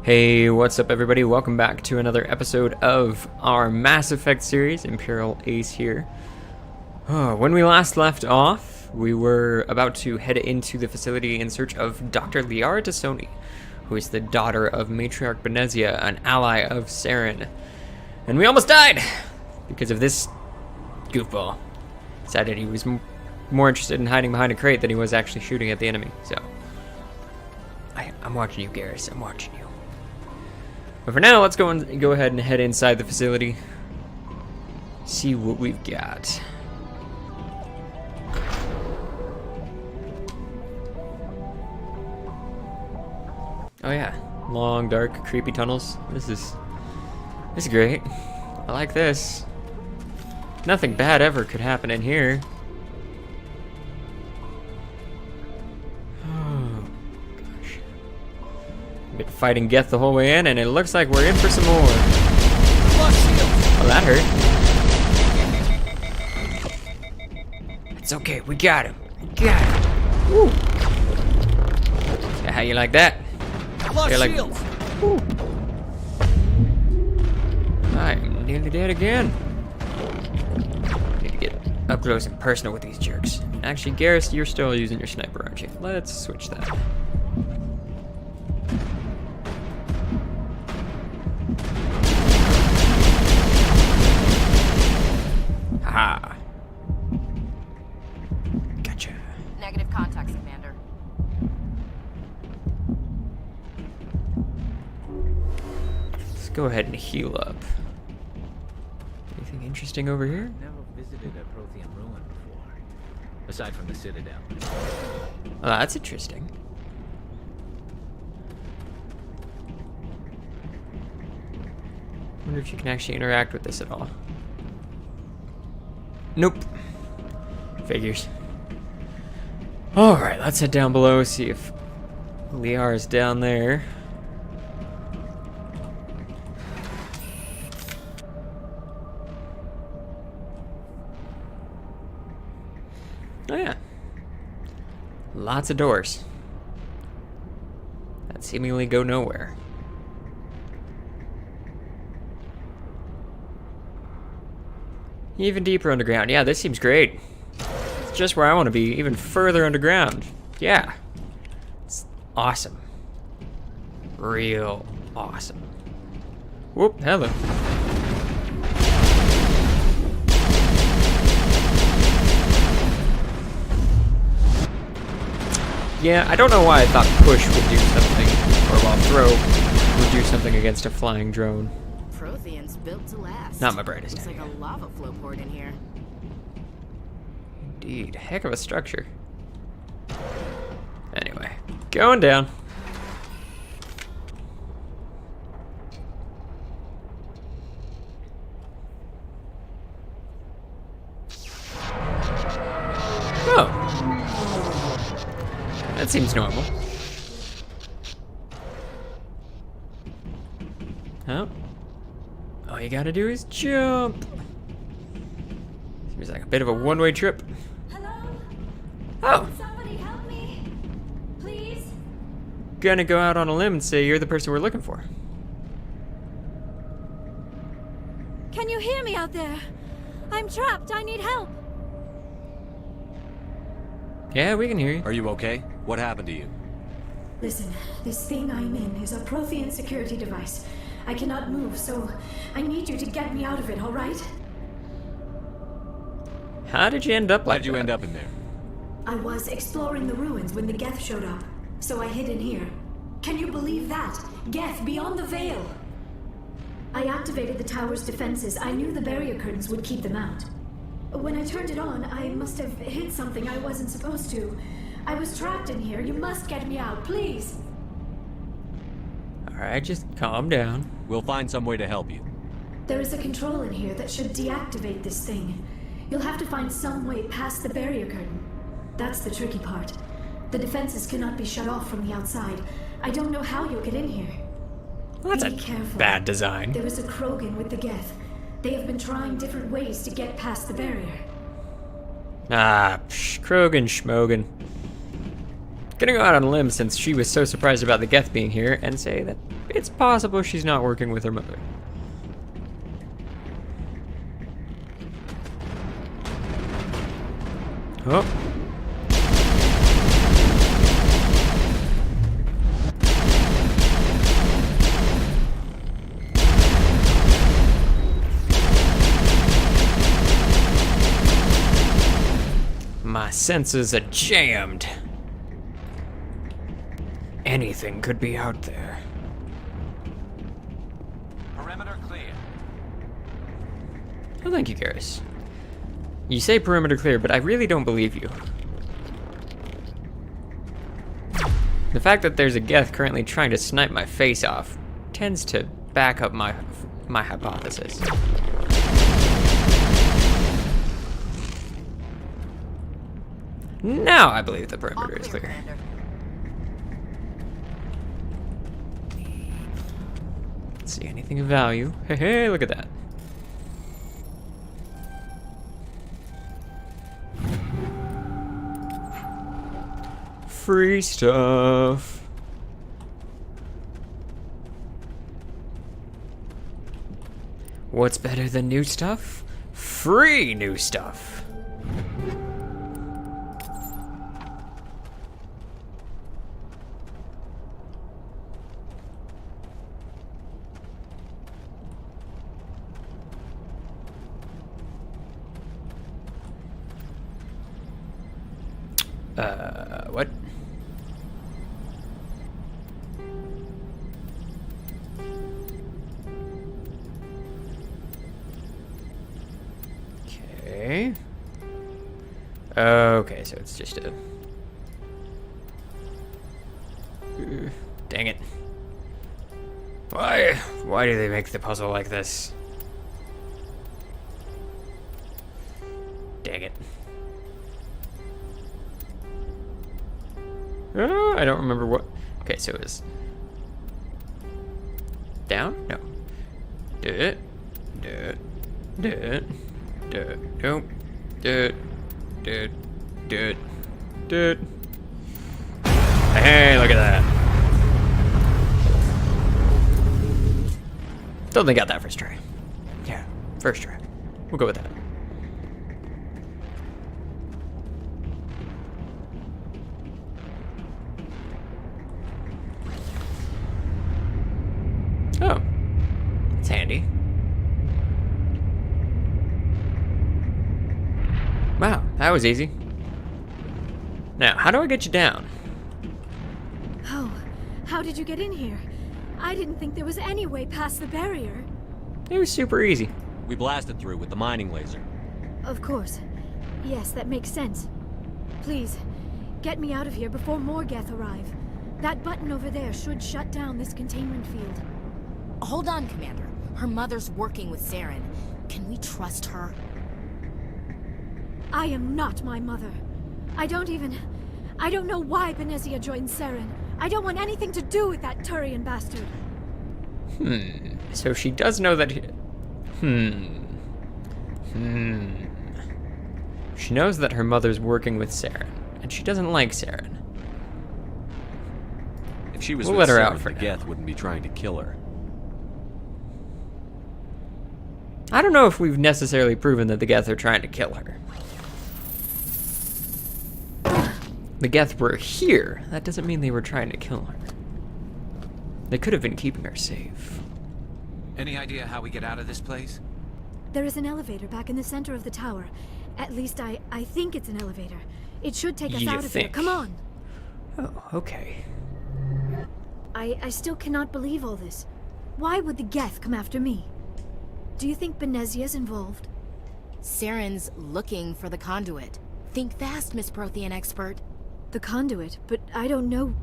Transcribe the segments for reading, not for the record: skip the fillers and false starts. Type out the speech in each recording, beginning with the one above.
Hey, what's up everybody? Welcome back to another episode of our Mass Effect series. Imperial Ace here. When we last left off, we were about to head into the facility in search of Dr. Liara Tassoni, who is the daughter of Matriarch Benezia, an ally of Saren. And we almost died! Because of this goofball. Decided he was more interested in hiding behind a crate than he was actually shooting at the enemy, so... I'm watching you, Garrus. I'm watching you. But for now, let's go ahead and head inside the facility. See what we've got. Oh yeah, long, dark, creepy tunnels. This is great. I like this. Nothing bad ever could happen in here. Been fighting Geth the whole way in, and it looks like we're in for some more. Oh, that hurt. It's okay, we got him. We got him. Woo. Yeah, how you like that? You're like, woo. I'm nearly dead again. Need to get up close and personal with these jerks. Actually, Garrus, you're still using your sniper, aren't you? Let's switch that. Aha. Gotcha. Negative contacts, Commander. Let's go ahead and heal up. Anything interesting over here? Never visited a Prothean ruin before, aside from the Citadel. Oh, that's interesting. Wonder if you can actually interact with this at all. Nope. Figures. Alright, let's head down below, see if Liara's down there. Oh yeah. Lots of doors that seemingly go nowhere. Even deeper underground. Yeah, this seems great. It's just where I want to be, even further underground. Yeah. It's awesome. Real awesome. Whoop, hello. Yeah, I don't know why I thought push would do something, or while throw would do something against a flying drone. Protheans built to last. Not my brightest Looks like idea. a lava flow port in here. Indeed, heck of a structure. Anyway, going down. Oh. That seems normal. Oh. All you gotta do is jump. Seems like a bit of a one-way trip. Hello? Oh. Somebody help me. Please? Gonna go out on a limb and say you're the person we're looking for. Can you hear me out there? I'm trapped. I need help. Yeah, we can hear you. Are you okay? What happened to you? Listen, this thing I'm in is a Prothean security device. I cannot move, so I need you to get me out of it, all right? How did you end up like How'd you end up in there? I was exploring the ruins when the Geth showed up, so I hid in here. Can you believe that? Geth beyond the veil! I activated the tower's defenses. I knew the barrier curtains would keep them out. When I turned it on, I must have hit something I wasn't supposed to. I was trapped in here. You must get me out, please! Alright, just calm down. We'll find some way to help you. There is a control in here that should deactivate this thing. You'll have to find some way past the barrier curtain. That's the tricky part. The defenses cannot be shut off from the outside. I don't know how you'll get in here. Well, that's Be careful. bad design. There is a Krogan with the Geth. They have been trying different ways to get past the barrier. Ah, Krogan schmogan. Gonna go out on a limb since she was so surprised about the Geth being here and say that it's possible she's not working with her mother. Oh. My senses are jammed. Anything could be out there. Perimeter clear. Oh, thank you, Garrus. You say perimeter clear, but I really don't believe you. The fact that there's a Geth currently trying to snipe my face off tends to back up my hypothesis. Now I believe the perimeter is clear. Commander. See anything of value? Hey, hey, look at that. Free stuff. What's better than new stuff? Free new stuff. What? Okay. Okay, so it's just a... Dang it. Why do they make the puzzle like this? Dang it. I don't remember what... Okay, so it was... Down? No. Do it. Do it. Do it. Do it. Nope. Do it. Do it. Do it. Do it. Hey, look at that. Totally got that first try. Yeah, first try. We'll go with that. Oh, it's handy. Wow, that was easy. Now, how do I get you down? Oh, how did you get in here? I didn't think there was any way past the barrier. It was super easy. We blasted through with the mining laser. Of course. Yes, that makes sense. Please, get me out of here before more Geth arrive. That button over there should shut down this containment field. Hold on, Commander. Her mother's working with Saren. Can we trust her? I am not my mother. I don't know why Benezia joined Saren. I don't want anything to do with that Turian bastard. So she does know that... She knows that her mother's working with Saren, and she doesn't like Saren. If she was We'll with let her Saren, out for the now. Geth wouldn't be trying to kill her. I don't know if we've necessarily proven that the Geth are trying to kill her. The Geth were here. That doesn't mean they were trying to kill her. They could have been keeping her safe. Any idea how we get out of this place? There is an elevator back in the center of the tower. At least I think it's an elevator. It should take us You out of here. think? Come on. Oh, okay. I still cannot believe all this. Why would the Geth come after me? Do you think Benezia's involved? Saren's looking for the conduit. Think fast, Miss Prothean expert. The conduit, but I don't know.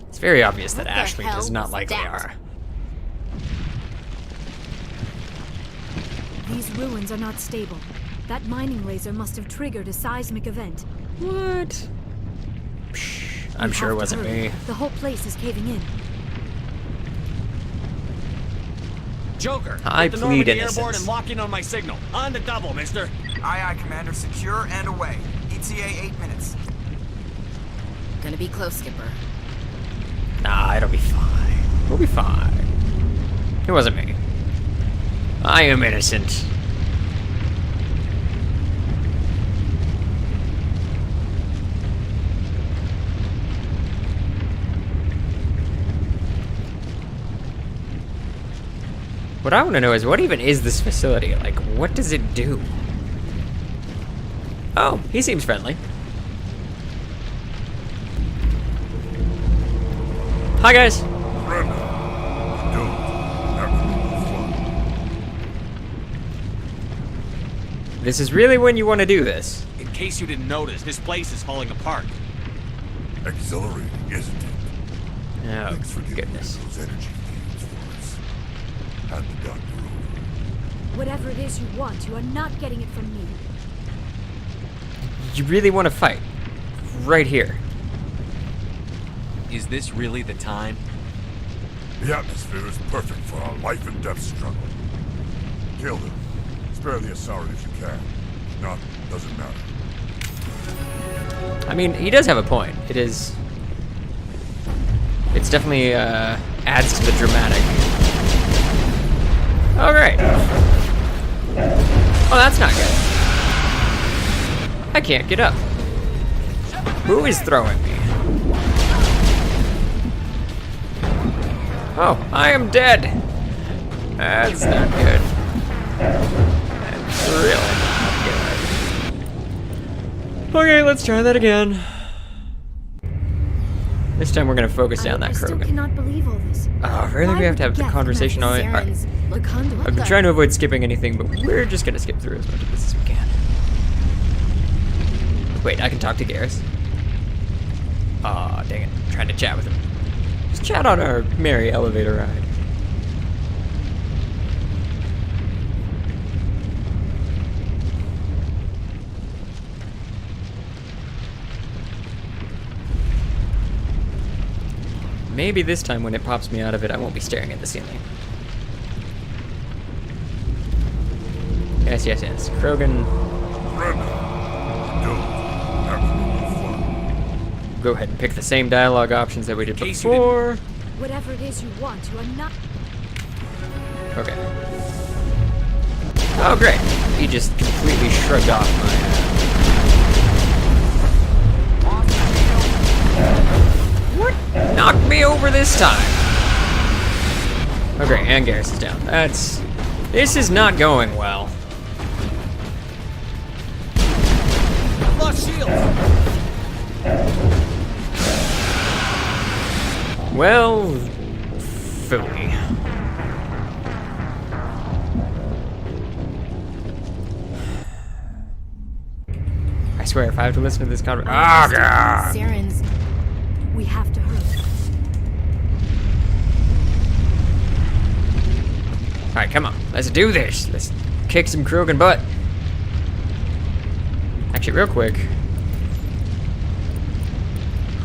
It's very obvious that What the Ashley hell does not was like that? Liara. These ruins are not stable. That mining laser must have triggered a seismic event. What? Psh, I'm We sure it have to wasn't hurry. me. The whole place is caving in. Joker, I get the plead Normandy airborne innocence. and lock in on my signal. On the double, mister. Aye, aye, Commander. Secure and away. ETA 8 minutes. Gonna be close, Skipper. Nah, it'll be fine. We'll be fine. It wasn't me. I am innocent. What I want to know is, what even is this facility? Like, what does it do? Oh, he seems friendly. Hi, guys. Brenda, don't. That's no fun. This is really when you want to do this. In case you didn't notice, this place is falling apart. Exhilarating, isn't it? Oh, Thanks for giving goodness. us those energy fields for us. Hand the doctor over. Whatever it is you want, you are not getting it from me. You really want to fight? Right here. Is this really the time? The atmosphere is perfect for our life and death struggle. Kill them. Spare the Saren if you can. If not, doesn't matter. I mean, he does have a point. It is... It's definitely, adds to the dramatic. Oh, great. Oh, that's not good. I can't get up. Who is throwing me? Oh, I am dead. That's not good. That's really not good. Okay, let's try that again. This time we're gonna focus down that I still Krogan. cannot believe all this. Oh, really? Why We have to have would the Geth conversation on it? Saren's conduit. I've been trying to avoid skipping anything, but we're just gonna skip through as much of this as we can. Wait, I can talk to Garrus. Aw, dang it. I'm trying to chat with him. Just chat on our merry elevator ride. Maybe this time when it pops me out of it, I won't be staring at the ceiling. Yes, yes, yes. Krogan, Brenda, don't. That's no fun. go ahead and pick the same dialogue options that we did case you before. Whatever it is you want, you are not. Okay. Oh, great. He just completely shrugged off my... What? Knocked me over this time. Okay, and Garrus is down. This is not going well. Lost shield! Well, phooey. I swear, if I have to listen to this conversation... Oh, God! Saren's. We have to hurry. Alright, come on. Let's do this. Let's kick some Krogan butt. Actually, real quick.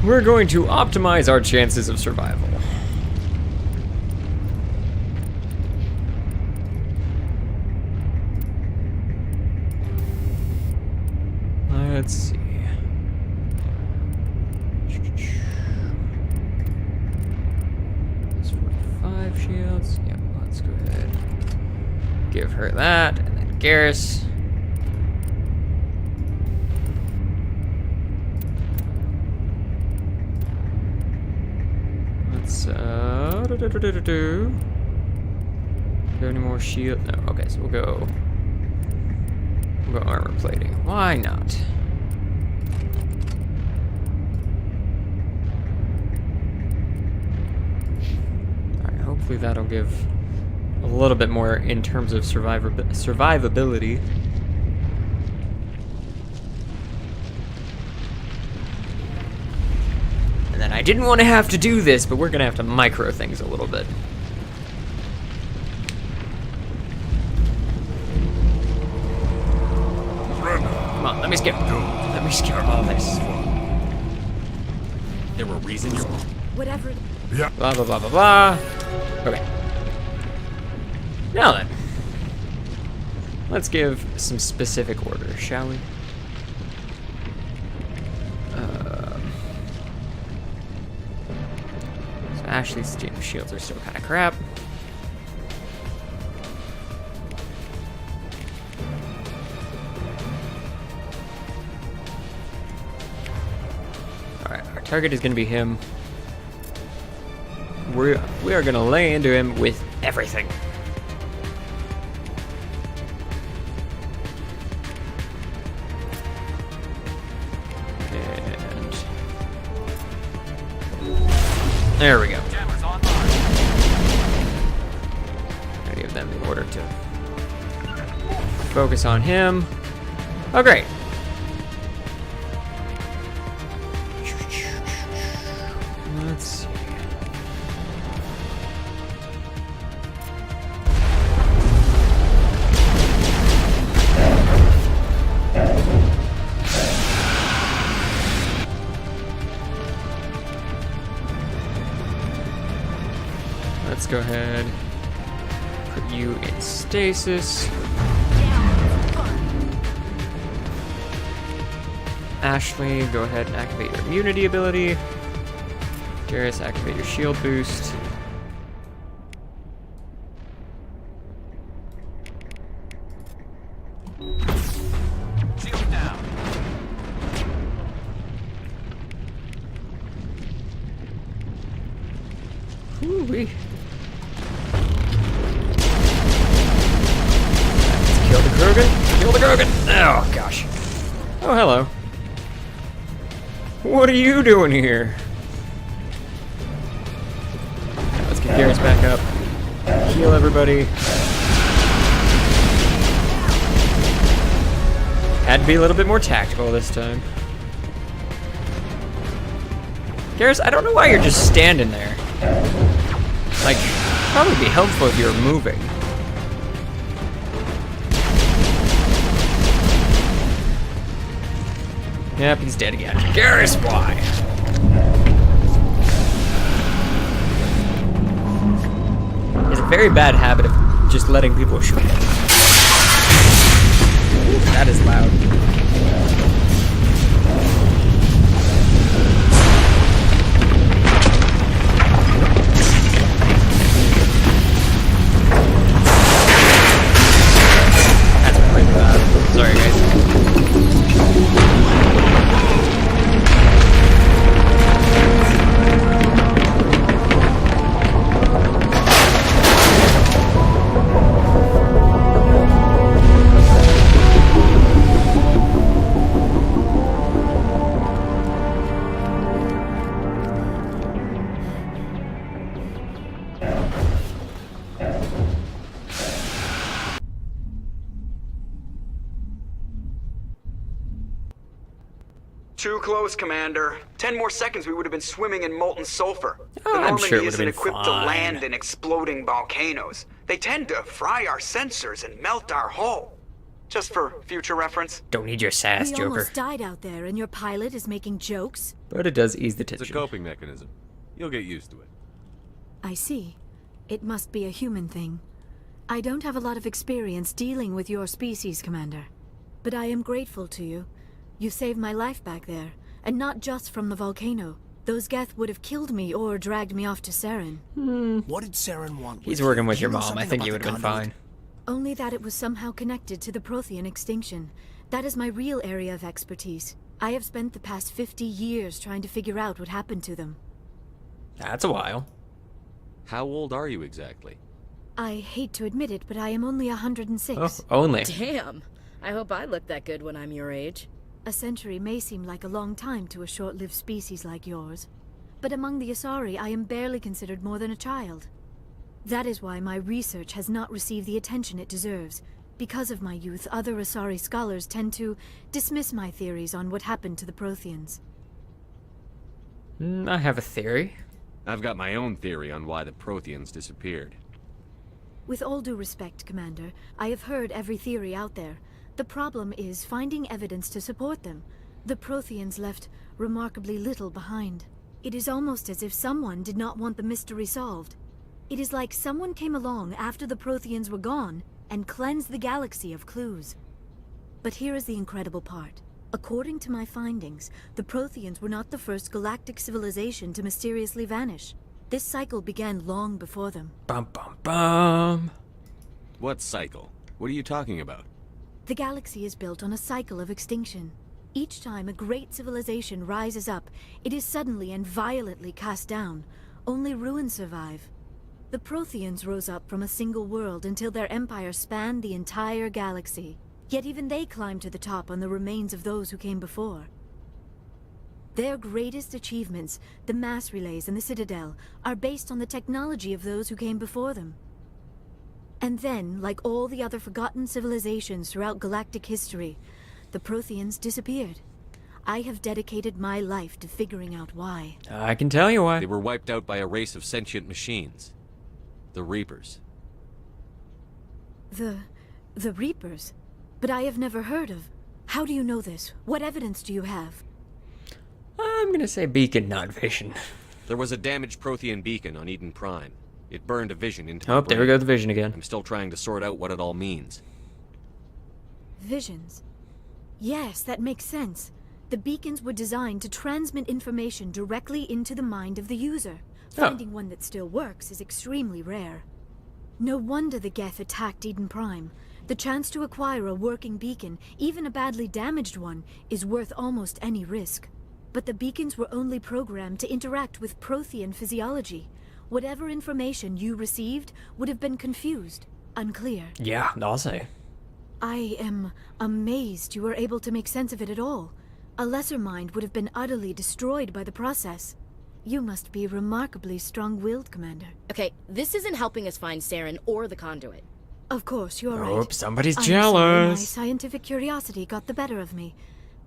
We're going to optimize our chances of survival. Let's see. That's 45 shields. Yep, let's go ahead. Give her that, and then Garrus. Let's, do any more shield? No, okay, so we'll go armor plating. Why not? Alright, hopefully that'll give a little bit more in terms of survivability. And then I didn't want to have to do this, but we're gonna have to micro things a little bit. Come on, let me skip. Let me skip all this. There were reasons. Whatever. Yeah. Blah, blah, blah, blah, blah. Okay. Now then. Let's give some specific orders, shall we? Ashley's shields are still kind of crap. Alright, our target is going to be him. We are going to lay into him with everything. And there we go. I give them the order to focus on him. Oh, great. Let's see. Let's go ahead, put you in stasis. Ashley, go ahead and activate your immunity ability. Darius, activate your shield boost. Shield down. Woo-wee. Let's kill the Krogan. Kill the Krogan. Oh, gosh. Oh, hello. What are you doing here? Let's get Darius back up. Heal everybody. Had to be a little bit more tactical this time. Darius, I don't know why you're just standing there. Like, probably be helpful if you were moving. Yep, he's dead again. Darius, why? He has a very bad habit of just letting people shoot him. That is loud. That's really bad. Sorry, guys. Too close, Commander. 10 more seconds we would have been swimming in molten sulfur. Oh, the I'm Normandy sure it would have isn't been equipped to fine. land in exploding volcanoes. They tend to fry our sensors and melt our hull. Just for future reference. Don't need your sass, We Joker. almost died out there, and your pilot is making jokes? But it does ease the It's a tension. coping mechanism. You'll get used to it. I see. It must be a human thing. I don't have a lot of experience dealing with your species, Commander. But I am grateful to you. You saved my life back there, and not just from the volcano. Those Geth would have killed me or dragged me off to Saren. What did Saren want? He's working with Do your you know mom. I something think about you the would have been conduit? fine. Only that it was somehow connected to the Prothean extinction. That is my real area of expertise. I have spent the past 50 years trying to figure out what happened to them. That's a while. How old are you exactly? I hate to admit it, but I am only 106. Oh, only. Damn. I hope I look that good when I'm your age. A century may seem like a long time to a short-lived species like yours, but among the Asari, I am barely considered more than a child. That is why my research has not received the attention it deserves. Because of my youth, other Asari scholars tend to dismiss my theories on what happened to the Protheans. I have a theory. I've got my own theory on why the Protheans disappeared. With all due respect, Commander, I have heard every theory out there. The problem is finding evidence to support them. The Protheans left remarkably little behind. It is almost as if someone did not want the mystery solved. It is like someone came along after the Protheans were gone and cleansed the galaxy of clues. But here is the incredible part. According to my findings, the Protheans were not the first galactic civilization to mysteriously vanish. This cycle began long before them. Bum bum bum. What cycle? What are you talking about? The galaxy is built on a cycle of extinction. Each time a great civilization rises up, it is suddenly and violently cast down. Only ruins survive. The Protheans rose up from a single world until their empire spanned the entire galaxy. Yet even they climbed to the top on the remains of those who came before. Their greatest achievements, the mass relays and the Citadel, are based on the technology of those who came before them. And then, like all the other forgotten civilizations throughout galactic history, the Protheans disappeared. I have dedicated my life to figuring out why. I can tell you why. They were wiped out by a race of sentient machines. The Reapers. The Reapers? But I have never heard of. How do you know this? What evidence do you have? I'm gonna say beacon, not vision. There was a damaged Prothean beacon on Eden Prime. It burned a vision into my Oh, there we brain. go, the vision again. I'm still trying to sort out what it all means. Visions. Yes, that makes sense. The beacons were designed to transmit information directly into the mind of the user. Finding one that still works is extremely rare. No wonder the Geth attacked Eden Prime. The chance to acquire a working beacon, even a badly damaged one, is worth almost any risk. But the beacons were only programmed to interact with Prothean physiology. Whatever information you received would have been confused, unclear. Yeah, I'll say. I am amazed you were able to make sense of it at all. A lesser mind would have been utterly destroyed by the process. You must be remarkably strong-willed, Commander. Okay, this isn't helping us find Saren or the conduit. Of course, you're right. Oh, somebody's I'm jealous. sorry, my scientific curiosity got the better of me.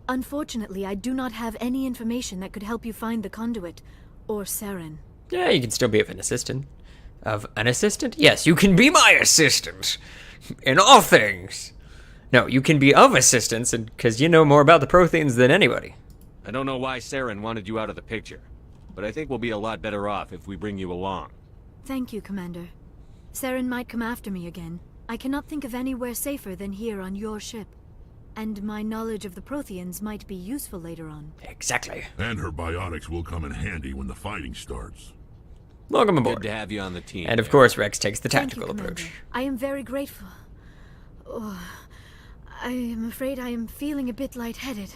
Unfortunately, I do not have any information that could help you find the conduit, or Saren. Yeah, you can still be of an assistant. Of an assistant? Yes, you can be my assistant. In all things. No, you can be of assistance, because you know more about the Protheans than anybody. I don't know why Saren wanted you out of the picture, but I think we'll be a lot better off if we bring you along. Thank you, Commander. Saren might come after me again. I cannot think of anywhere safer than here on your ship. And my knowledge of the Protheans might be useful later on. Exactly. And her biotics will come in handy when the fighting starts. Welcome Good aboard. to have you on the team. And of course, Rex takes the Thank tactical you, Commander. approach. I am very grateful. Oh, I am afraid I am feeling a bit lightheaded.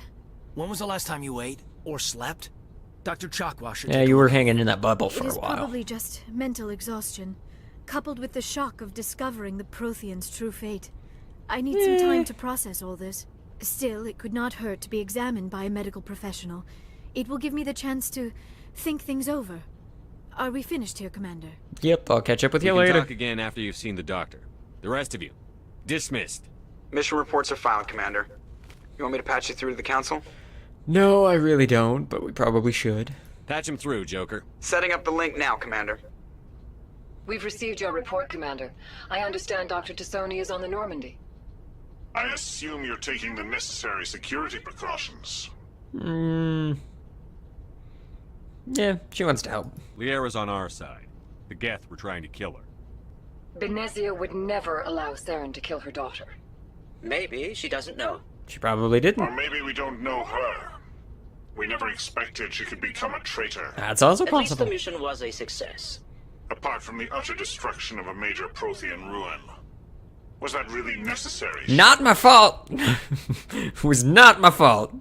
When was the last time you ate or slept? Dr. Chakwa should Yeah, take you a were look. hanging in that bubble It for a is while. probably just mental exhaustion, coupled with the shock of discovering the Protheans' true fate. I need some time to process all this. Still, it could not hurt to be examined by a medical professional. It will give me the chance to think things over. Are we finished here, Commander? Yep, I'll catch up with We you can later. talk again after you've seen the doctor. The rest of you, dismissed. Mission reports are filed, Commander. You want me to patch you through to the Council? No, I really don't, but we probably should. Patch him through, Joker. Setting up the link now, Commander. We've received your report, Commander. I understand Dr. Tassoni is on the Normandy. I assume you're taking the necessary security precautions. Yeah, she wants to help. Liara's on our side. The Geth were trying to kill her. Benezia would never allow Saren to kill her daughter. Maybe she doesn't know. She probably didn't. Or maybe we don't know her. We never expected she could become a traitor. That's also At least possible. the mission was a success. Apart from the utter destruction of a major Prothean ruin. Was that really necessary? Not my fault. It was not my fault.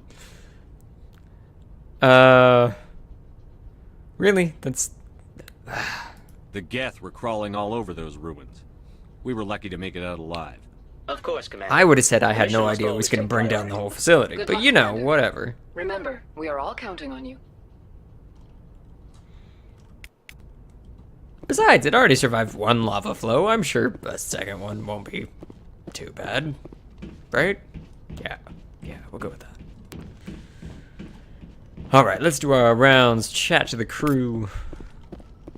Really? That's... The Geth were crawling all over those ruins. We were lucky to make it out alive. Of course, Commander. I would have said I had Mission no was idea it was always going to take burn down priority. the whole facility. Good But luck, you know, Commander. whatever. Remember, we are all counting on you. Besides, it already survived one lava flow. I'm sure a second one won't be too bad. Right? Yeah, we'll go with that. Alright, let's do our rounds, chat to the crew,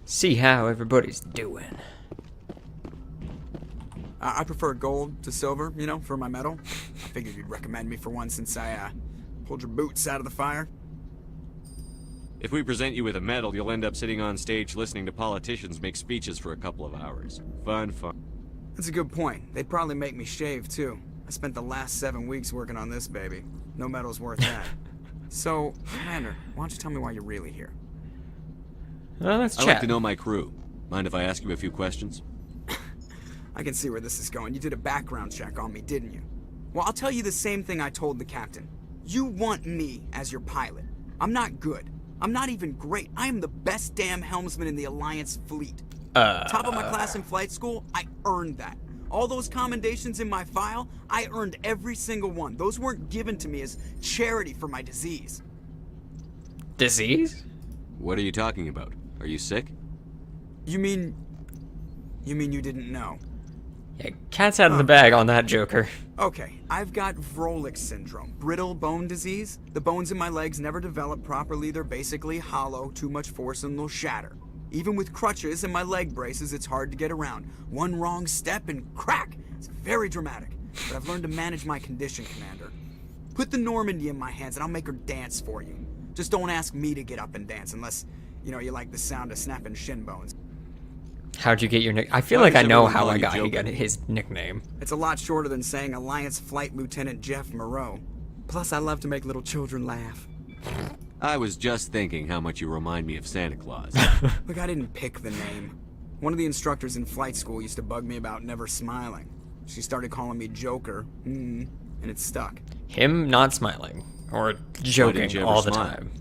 see how everybody's doing. I prefer gold to silver, you know, for my medal. I figured you'd recommend me for one since I pulled your boots out of the fire. If we present you with a medal, you'll end up sitting on stage listening to politicians make speeches for a couple of hours. Fun. That's a good point. They'd probably make me shave, too. I spent the last 7 weeks working on this baby. No medal's worth that. So, Commander, why don't you tell me why you're really here? Well, let's I'd chat. like to know my crew. Mind if I ask you a few questions? I can see where this is going. You did a background check on me, didn't you? Well, I'll tell you the same thing I told the captain. You want me as your pilot. I'm not good. I'm not even great. I am the best damn helmsman in the Alliance fleet. Top of my class in flight school, I earned that. All those commendations in my file, I earned every single one. Those weren't given to me as charity for my disease. Disease? What are you talking about? Are you sick? You mean you didn't know? Yeah, cat's out of the bag on that, Joker. Okay, I've got Vrolik syndrome, brittle bone disease. The bones in my legs never develop properly. They're basically hollow, too much force and they'll shatter. Even with crutches and my leg braces, it's hard to get around. One wrong step and crack! It's very dramatic. But I've learned to manage my condition, Commander. Put the Normandy in my hands and I'll make her dance for you. Just don't ask me to get up and dance unless, you know, you like the sound of snapping shin bones. How'd you get your nick? I feel like I know how he got his nickname. It's a lot shorter than saying Alliance Flight Lieutenant Jeff Moreau. Plus, I love to make little children laugh. I was just thinking how much you remind me of Santa Claus. Look, I didn't pick the name. One of the instructors in flight school used to bug me about never smiling. She started calling me Joker, and it stuck. Him not smiling, or joking all the time.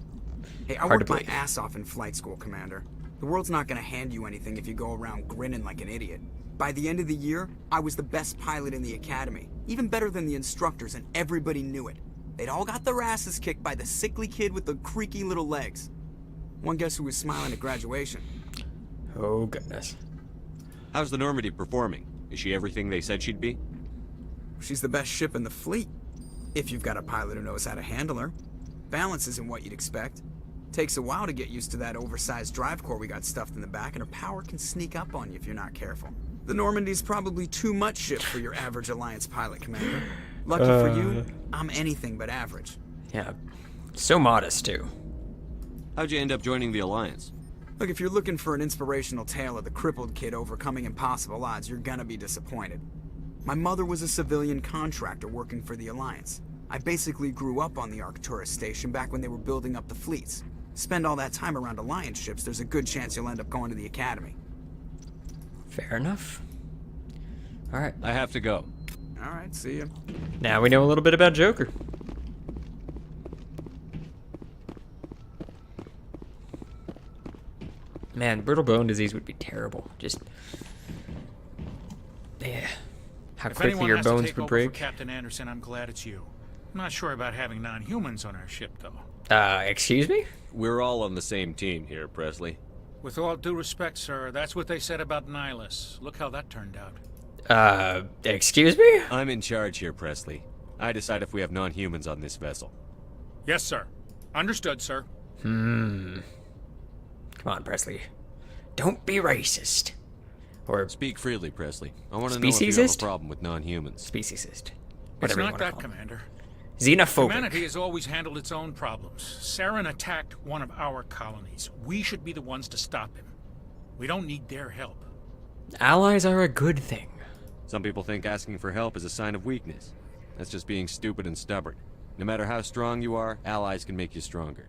Hey, I worked my ass off in flight school, Commander. The world's not gonna hand you anything if you go around grinning like an idiot. By the end of the year, I was the best pilot in the academy. Even better than the instructors, and everybody knew it. They'd all got their asses kicked by the sickly kid with the creaky little legs. One guess who was smiling at graduation? Oh, goodness. How's the Normandy performing? Is she everything they said she'd be? She's the best ship in the fleet. If you've got a pilot who knows how to handle her. Balance isn't what you'd expect. Takes a while to get used to that oversized drive core we got stuffed in the back, and her power can sneak up on you if you're not careful. The Normandy's probably too much ship for your average Alliance pilot, Commander. Lucky for you, I'm anything but average. Yeah, so modest, too. How'd you end up joining the Alliance? Look, if you're looking for an inspirational tale of the crippled kid overcoming impossible odds, you're gonna be disappointed. My mother was a civilian contractor working for the Alliance. I basically grew up on the Arcturus station back when they were building up the fleets. Spend all that time around Alliance ships, there's a good chance you'll end up going to the Academy. Fair enough. Alright. I have to go. Alright, see ya. Now we know a little bit about Joker. Man, brittle bone disease would be terrible. Just... yeah. How quickly your bones would break. For Captain Anderson, I'm glad it's you. I'm not sure about having non-humans on our ship, though. Excuse me? We're all on the same team here, Presley. With all due respect, sir, that's what they said about Nihilus. Look how that turned out. Excuse me? I'm in charge here, Presley. I decide if we have non-humans on this vessel. Yes, sir. Understood, sir. Come on, Presley. Don't be racist. Or speak freely, Presley. I want to know if you have a problem with non-humans. Speciesist. It's not that, Commander. Xenophobic. Humanity has always handled its own problems. Saren attacked one of our colonies. We should be the ones to stop him. We don't need their help. Allies are a good thing. Some people think asking for help is a sign of weakness. That's just being stupid and stubborn. No matter how strong you are, allies can make you stronger.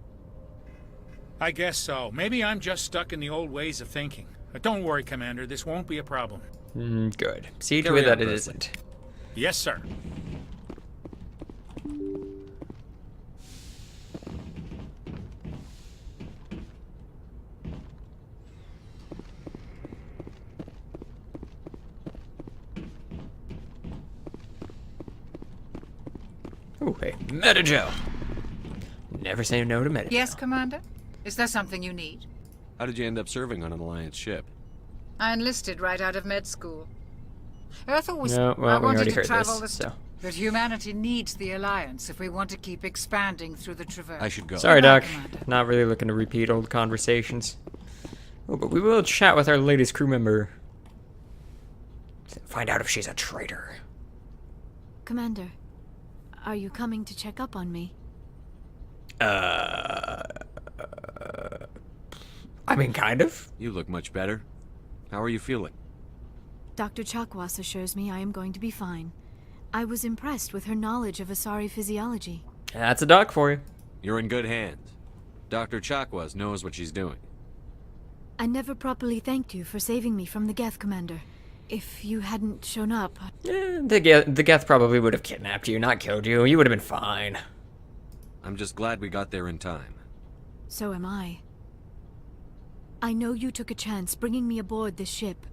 I guess so. Maybe I'm just stuck in the old ways of thinking. But don't worry, Commander. This won't be a problem. Good. See to it that it isn't. Yes, sir. Oh, hey, Metajo. Never say no to Metajo. Yes, Commander? Is there something you need? How did you end up serving on an Alliance ship? I enlisted right out of med school. Earth always... No, well, I we wanted already to heard travel this, the so... But humanity needs the Alliance if we want to keep expanding through the Traverse. I should go. Sorry, Doc. Not really looking to repeat old conversations. Oh, but we will chat with our latest crew member. Find out if she's a traitor. Commander, are you coming to check up on me? I mean, kind of. You look much better. How are you feeling? Dr. Chakwas assures me I am going to be fine. I was impressed with her knowledge of Asari physiology. That's a doc for you. You're in good hands. Dr. Chakwas knows what she's doing. I never properly thanked you for saving me from the Geth, Commander. If you hadn't shown up... The Geth probably would have kidnapped you, not killed you. You would have been fine. I'm just glad we got there in time. So am I. I know you took a chance bringing me aboard this ship.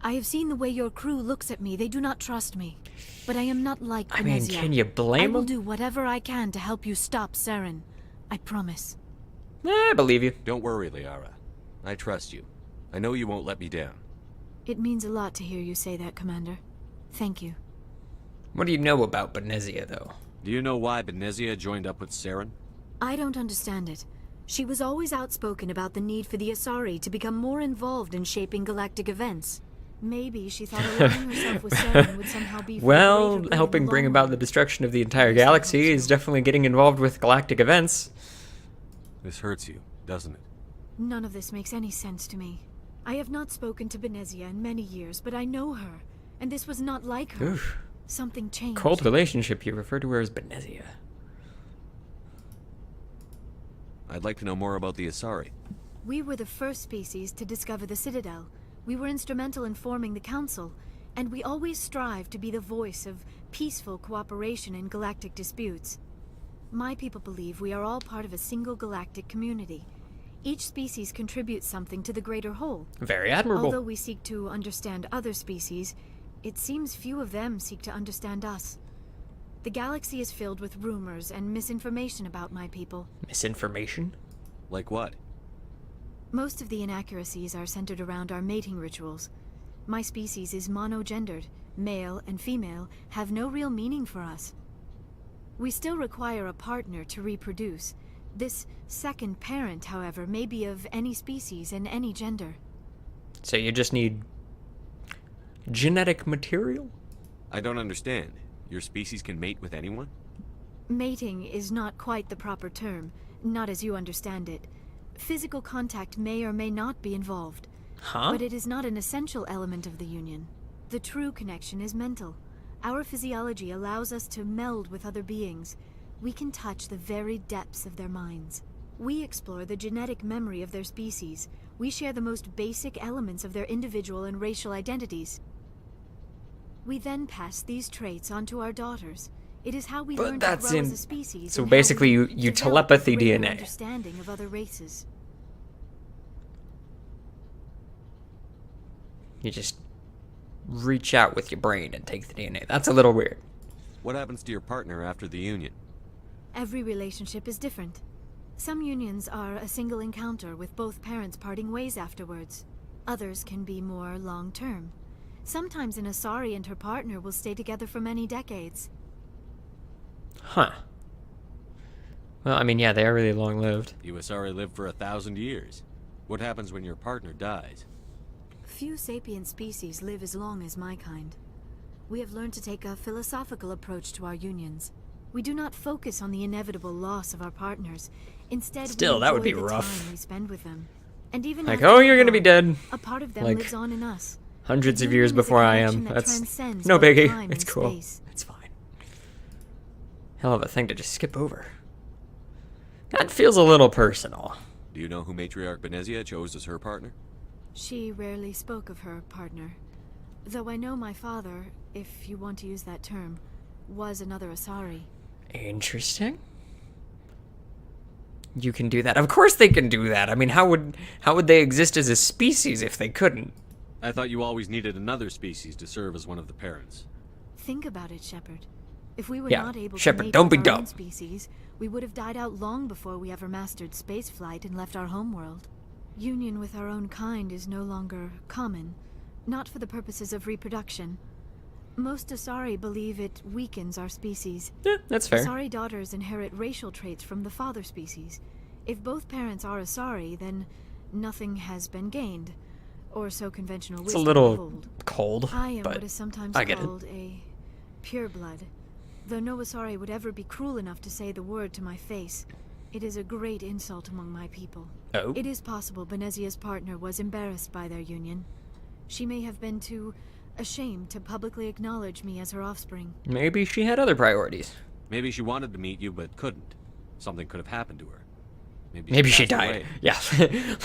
I have seen the way your crew looks at me. They do not trust me. But I am not like Benezia. I mean, can you blame I will them? do whatever I can to help you stop Saren. I promise. I believe you. Don't worry, Liara. I trust you. I know you won't let me down. It means a lot to hear you say that, Commander. Thank you. What do you know about Benezia, though? Do you know why Benezia joined up with Saren? I don't understand it. She was always outspoken about the need for the Asari to become more involved in shaping galactic events. Maybe she thought aligning herself with Saren would somehow be... Well, helping bring about the destruction of the entire galaxy is definitely getting involved with galactic events. This hurts you, doesn't it? None of this makes any sense to me. I have not spoken to Benezia in many years, but I know her, and this was not like her. Oof. Something changed. Cold relationship, you refer to her as Benezia. I'd like to know more about the Asari. We were the first species to discover the Citadel. We were instrumental in forming the Council, and we always strive to be the voice of peaceful cooperation in galactic disputes. My people believe we are all part of a single galactic community. Each species contributes something to the greater whole. Very admirable. Although we seek to understand other species, it seems few of them seek to understand us. The galaxy is filled with rumors and misinformation about my people. Misinformation? Like what? Most of the inaccuracies are centered around our mating rituals. My species is monogendered. Male and female have no real meaning for us. We still require a partner to reproduce. This second parent, however, may be of any species and any gender. So you just need genetic material? I don't understand. Your species can mate with anyone? Mating is not quite the proper term, not as you understand it. Physical contact may or may not be involved. Huh? But it is not an essential element of the union. The true connection is mental. Our physiology allows us to meld with other beings. We can touch the very depths of their minds. We explore the genetic memory of their species. We share the most basic elements of their individual and racial identities. We then pass these traits on to our daughters. It is how we learn to grow as a species. So and basically how we you develop telepathy a greater DNA. Understanding of other races. You just reach out with your brain and take the DNA. That's a little weird. What happens to your partner after the union? Every relationship is different. Some unions are a single encounter with both parents parting ways afterwards. Others can be more long-term. Sometimes an Asari and her partner will stay together for many decades. Huh. Well, I mean, yeah, they are really long-lived. You Asari live for 1,000 years. What happens when your partner dies? Few sapient species live as long as my kind. We have learned to take a philosophical approach to our unions. We do not focus on the inevitable loss of our partners. Instead, Still, we that would enjoy be the rough. time we spend with them. And even Like, after oh, they're you're gonna be gone, dead. A part of them Like, lives on in us. Hundreds The of years union is a before I connection am. that That's transcends no both biggie. time It's and cool. space. It's fine. Hell of a thing to just skip over. That feels a little personal. Do you know who Matriarch Benezia chose as her partner? She rarely spoke of her partner. Though I know my father, if you want to use that term, was another Asari. Interesting. You can do that. Of course they can do that. I mean, how would they exist as a species if they couldn't? I thought you always needed another species to serve as one of the parents. Think about it, Shepard. If we were Yeah, not able Shepard, to mate don't with be our own dumb. species, we would have died out long before we ever mastered spaceflight and left our homeworld. Union with our own kind is no longer common, not for the purposes of reproduction. Most Asari believe it weakens our species. Yeah, that's fair. Asari daughters inherit racial traits from the father species. If both parents are Asari, then nothing has been gained, or so conventional It's a wisdom little hold. cold, I am but what is sometimes I get it. called a pureblood. Though no Asari would ever be cruel enough to say the word to my face, it is a great insult among my people. Oh? It is possible Benezia's partner was embarrassed by their union. She may have been too ashamed to publicly acknowledge me as her offspring. Maybe she had other priorities. Maybe she wanted to meet you but couldn't. Something could have happened to her. Maybe she died. Yeah,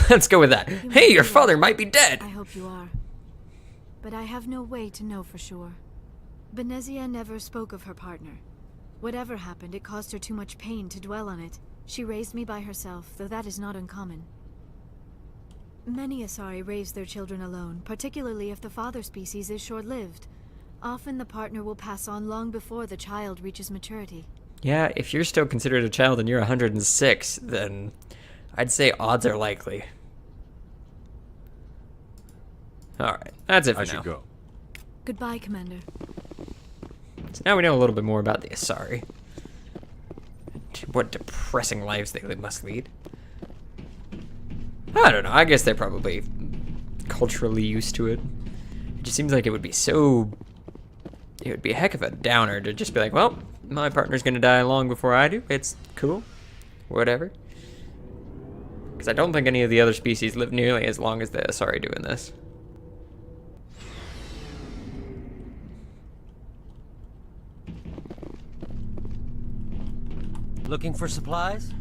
let's go with that. Hey, your father might be dead. I hope you are. But I have no way to know for sure. Benezia never spoke of her partner. Whatever happened, it caused her too much pain to dwell on it. She raised me by herself, though that is not uncommon. Many Asari raise their children alone, particularly if the father species is short-lived. Often the partner will pass on long before the child reaches maturity. Yeah, if you're still considered a child and you're 106, then I'd say odds are likely. Alright, that's it for now. I should go. Goodbye, Commander. So now we know a little bit more about the Asari. What depressing lives they must lead. I don't know, I guess they're probably culturally used to it. It just seems like it would be so... It would be a heck of a downer to just be like, well, my partner's gonna die long before I do. It's cool. Whatever. Because I don't think any of the other species live nearly as long as the Asari do in this. Looking for supplies?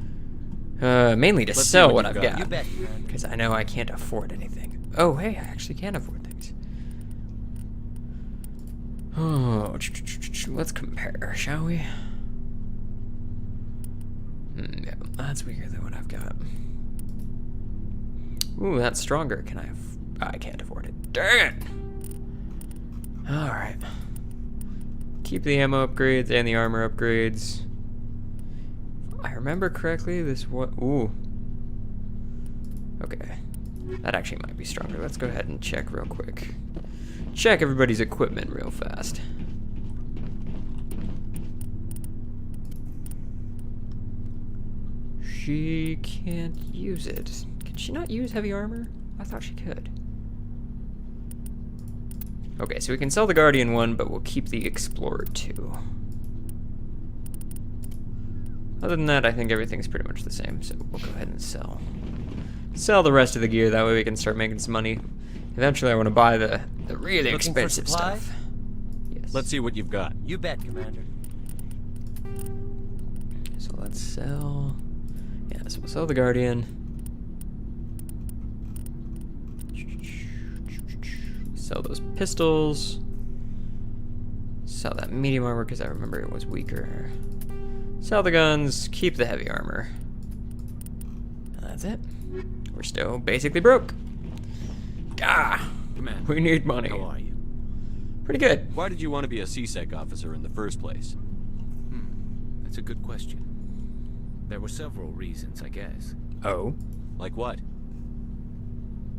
Mainly to sell what I've got. You bet. Because I know I can't afford anything. Oh, hey, I actually can afford things. Oh, let's compare, shall we? Yeah, that's weaker than what I've got. Ooh, that's stronger. Can I can't afford it. Dang it! Alright. Keep the ammo upgrades and the armor upgrades. If I remember correctly, this one... Ooh. Okay. That actually might be stronger. Let's go ahead and check real quick. Check everybody's equipment real fast. She can't use it. Can she not use heavy armor? I thought she could. Okay, so we can sell the Guardian 1, but we'll keep the Explorer 2. Other than that, I think everything's pretty much the same, so we'll go ahead and sell. Sell the rest of the gear, that way we can start making some money. Eventually I want to buy the really expensive stuff. Yes. Let's see what you've got. You bet, Commander. So let's sell... Yeah, so we'll sell the Guardian. Sell those pistols. Sell that medium armor because I remember it was weaker. Sell the guns, keep the heavy armor. And that's it. We're still basically broke. Gah! Commander, we need money. How are you? Pretty good. Why did you want to be a CSEC officer in the first place? That's a good question. There were several reasons, I guess. Oh? Like what?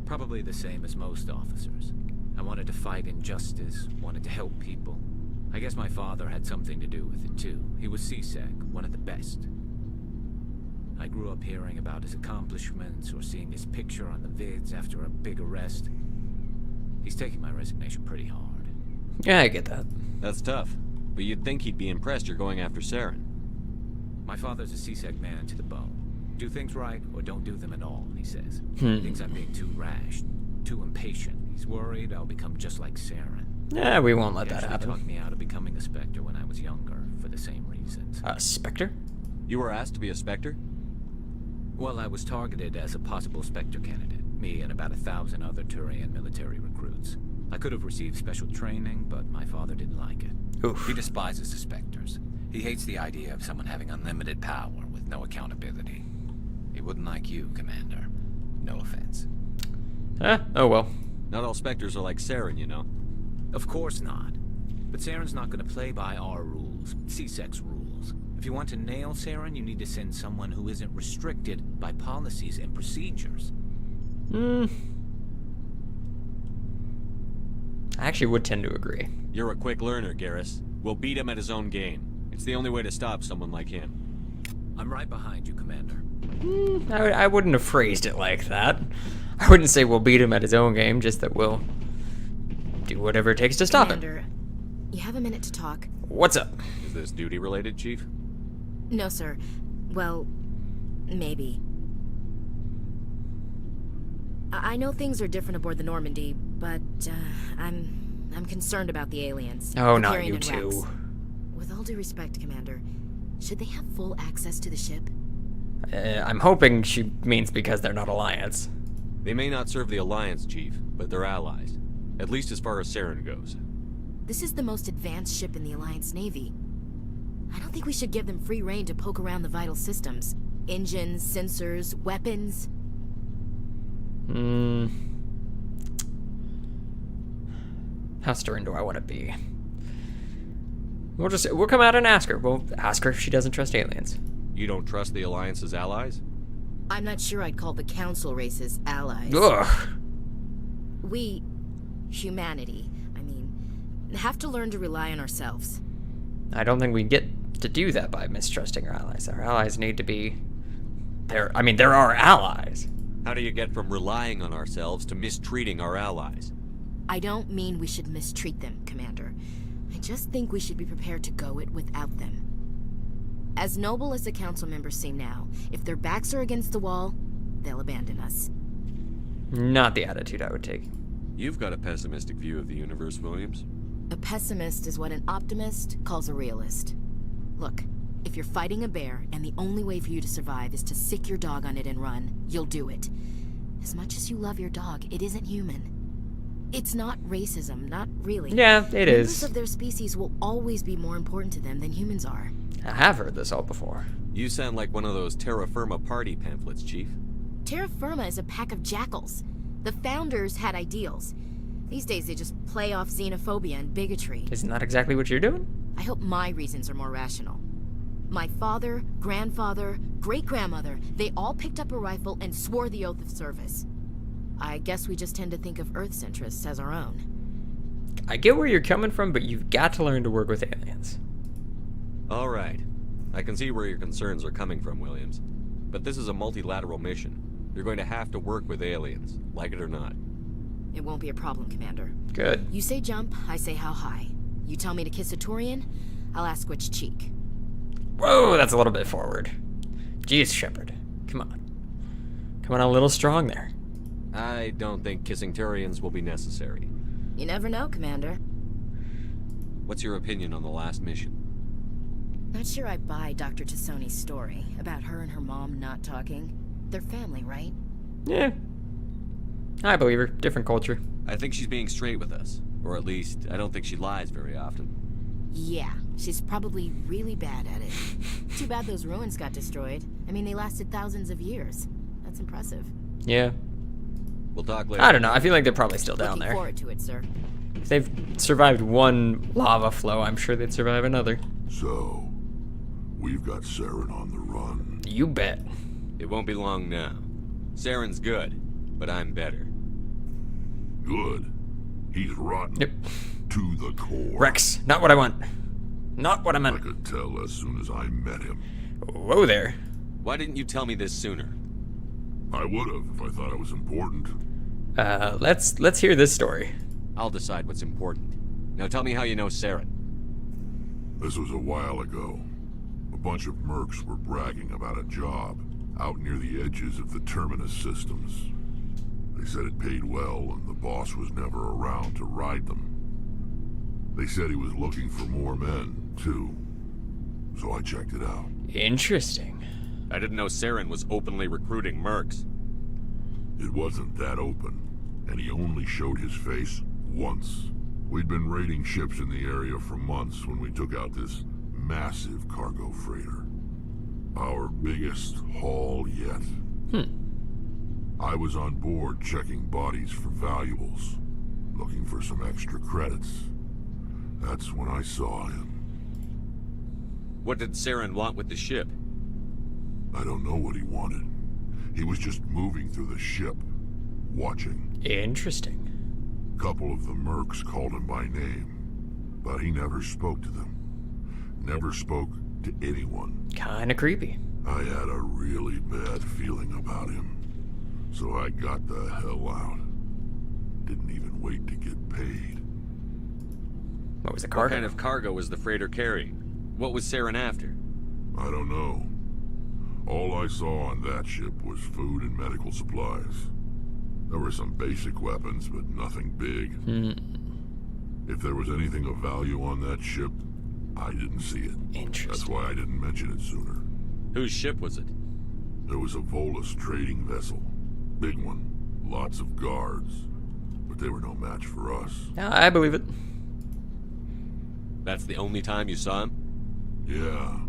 Probably the same as most officers. I wanted to fight injustice, wanted to help people. I guess my father had something to do with it too. He was CSEC, one of the best. I grew up hearing about his accomplishments or seeing his picture on the vids after a big arrest. He's taking my resignation pretty hard. Yeah, I get that. That's tough. But you'd think he'd be impressed you're going after Saren. My father's a CSEC man to the bone. Do things right or don't do them at all, he says. He thinks I'm being too rash, too impatient. He's worried I'll become just like Saren. Yeah, we won't let that happen. He talked me out of becoming a Spectre when I was younger, for the same reasons. A Spectre? You were asked to be a Spectre? Well, I was targeted as a possible Spectre candidate. Me and about 1,000 other Turian military recruits. I could have received special training, but my father didn't like it. Oof. He despises the Spectres. He hates the idea of someone having unlimited power with no accountability. He wouldn't like you, Commander. No offense. Oh well. Not all Spectres are like Saren, you know. Of course not. But Saren's not going to play by our rules, CSEC's rules. If you want to nail Saren, you need to send someone who isn't restricted by policies and procedures. I actually would tend to agree. You're a quick learner, Garrus. We'll beat him at his own game. It's the only way to stop someone like him. I'm right behind you, Commander. I wouldn't have phrased it like that. I wouldn't say we'll beat him at his own game, just that we'll do whatever it takes to stop Commander, him. You have a minute to talk? What's up? Is this duty-related, Chief? No, sir. Well, maybe. I know things are different aboard the Normandy, but I'm concerned about the aliens. Oh, the not Carrion you and too. Rex. With all due respect, Commander, should they have full access to the ship? I'm hoping she means because they're not Alliance. They may not serve the Alliance, Chief, but they're allies. At least as far as Saren goes. This is the most advanced ship in the Alliance Navy. I don't think we should give them free rein to poke around the vital systems. Engines, sensors, weapons. How stern do I want to be? We'll come out and ask her. We'll ask her if she doesn't trust aliens. You don't trust the Alliance's allies? I'm not sure I'd call the Council races allies. Ugh. We, humanity, I mean, have to learn to rely on ourselves. I don't think we get to do that by mistrusting our allies. Our allies need to be... they're our allies. How do you get from relying on ourselves to mistreating our allies? I don't mean we should mistreat them, Commander. I just think we should be prepared to go it without them. As noble as the Council members seem now, if their backs are against the wall, they'll abandon us. Not the attitude I would take. You've got a pessimistic view of the universe, Williams. A pessimist is what an optimist calls a realist. Look, if you're fighting a bear and the only way for you to survive is to sick your dog on it and run, you'll do it. As much as you love your dog, it isn't human. It's not racism, not really. Yeah, it is. Members of their species will always be more important to them than humans are. I have heard this all before. You sound like one of those Terra Firma party pamphlets, Chief. Terra Firma is a pack of jackals. The founders had ideals. These days they just play off xenophobia and bigotry. Isn't that exactly what you're doing? I hope my reasons are more rational. My father, grandfather, great-grandmother, they all picked up a rifle and swore the oath of service. I guess we just tend to think of Earth's interests as our own. I get where you're coming from, but you've got to learn to work with aliens. All right. I can see where your concerns are coming from, Williams. But this is a multilateral mission. You're going to have to work with aliens, like it or not. It won't be a problem, Commander. Good. You say jump, I say how high. You tell me to kiss a Turian, I'll ask which cheek. Whoa, that's a little bit forward. Jeez, Shepard. Come on. Come on, a little strong there. I don't think kissing Turians will be necessary. You never know, Commander. What's your opinion on the last mission? Not sure I buy Dr. Tassoni's story about her and her mom not talking. They're family, right? Yeah. I believe her. Different culture. I think she's being straight with us. Or at least, I don't think she lies very often. Yeah, she's probably really bad at it. Too bad those ruins got destroyed. I mean, they lasted thousands of years. That's impressive. Yeah. We'll talk later. I don't know. I feel like they're probably still down there. Looking forward to it, sir. If they've survived one lava flow, I'm sure they'd survive another. So, we've got Saren on the run. You bet. It won't be long now. Saren's good, but I'm better. Good? He's rotten. Yep. To the core. Rex, not what I want. Not what I meant. I could tell as soon as I met him. Whoa there. Why didn't you tell me this sooner? I would have if I thought it was important. Let's hear this story. I'll decide what's important. Now tell me how you know Saren. This was a while ago. A bunch of mercs were bragging about a job out near the edges of the Terminus systems. They said it paid well and the boss was never around to ride them. They said he was looking for more men, too. So I checked it out. Interesting. I didn't know Saren was openly recruiting mercs. It wasn't that open, and he only showed his face once. We'd been raiding ships in the area for months when we took out this massive cargo freighter. Our biggest haul yet. I was on board checking bodies for valuables, looking for some extra credits. That's when I saw him. What did Saren want with the ship? I don't know what he wanted. He was just moving through the ship, watching. Interesting. A couple of the mercs called him by name, but he never spoke to them. Never spoke to anyone. Kinda creepy. I had a really bad feeling about him, so I got the hell out. Didn't even wait to get paid. What was the cargo? What kind of cargo was the freighter carrying? What was Saren after? I don't know. All I saw on that ship was food and medical supplies. There were some basic weapons, but nothing big. If there was anything of value on that ship, I didn't see it. Interesting. That's why I didn't mention it sooner. Whose ship was it? There was a Volus trading vessel. Big one. Lots of guards. But they were no match for us. I believe it. That's the only time you saw him? Yeah.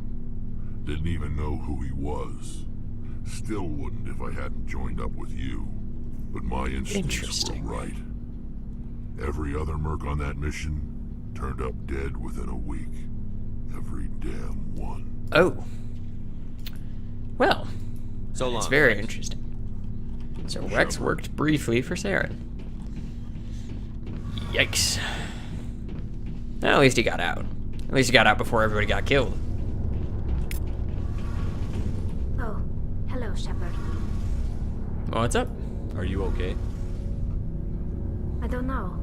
Didn't even know who he was. Still wouldn't if I hadn't joined up with you. But my instincts were right. Every other merc on that mission turned up dead within a week. Every damn one. Oh. Well, so long, it's very Rex. interesting. So Rex worked briefly for Saren. Yikes. Well, at least he got out. At least he got out before everybody got killed. Oh, hello, Shepard. What's up? Are you okay? I don't know.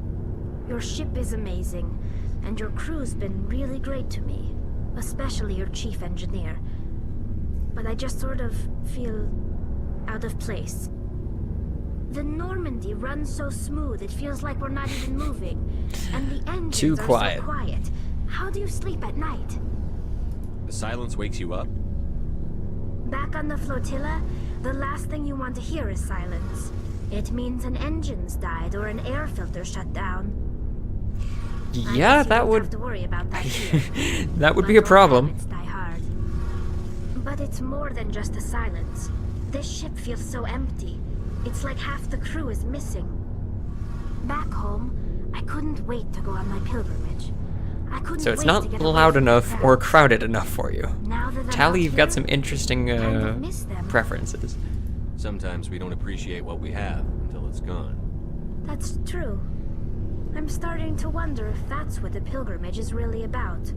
Your ship is amazing, and your crew's been really great to me, especially your chief engineer. But I just sort of feel out of place. The Normandy runs so smooth it feels like we're not even moving, and the engines Too are quiet. so quiet. How do you sleep at night? The silence wakes you up? Back on the flotilla, the last thing you want to hear is silence. It means an engine's died or an air filter shut down. Yeah, that would. Have to worry about that here. That would be a problem. Die hard. But it's more than just the silence. This ship feels so empty. It's like half the crew is missing. Back home, I couldn't wait to go on my pilgrimage. I couldn't So it's wait not to get loud away from enough the or crowd. crowded enough for you. Now that I'm Tally, out you've got here, some interesting kind of miss them. preferences. Sometimes we don't appreciate what we have until it's gone. That's true. I'm starting to wonder if that's what the pilgrimage is really about.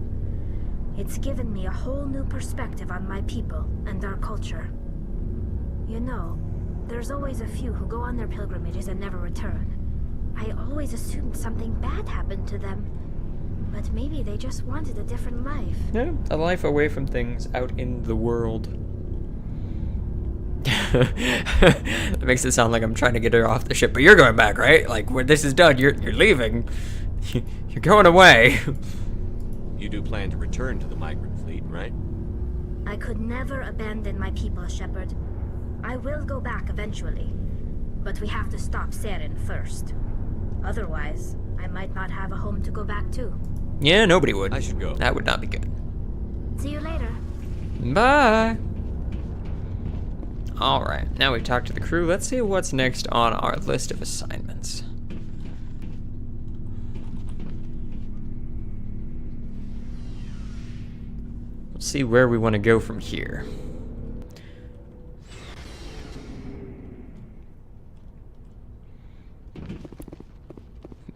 It's given me a whole new perspective on my people and our culture. You know, there's always a few who go on their pilgrimages and never return. I always assumed something bad happened to them. But maybe they just wanted a different life. Yeah, a life away from things out in the world. That makes it sound like I'm trying to get her off the ship, but you're going back, right? Like, when this is done, you're leaving. You're going away. You do plan to return to the migrant fleet, right? I could never abandon my people, Shepard. I will go back eventually. But we have to stop Saren first. Otherwise, I might not have a home to go back to. Yeah, nobody would. I should go. That would not be good. See you later. Bye. Alright, now we've talked to the crew. Let's see what's next on our list of assignments. Let's see where we want to go from here.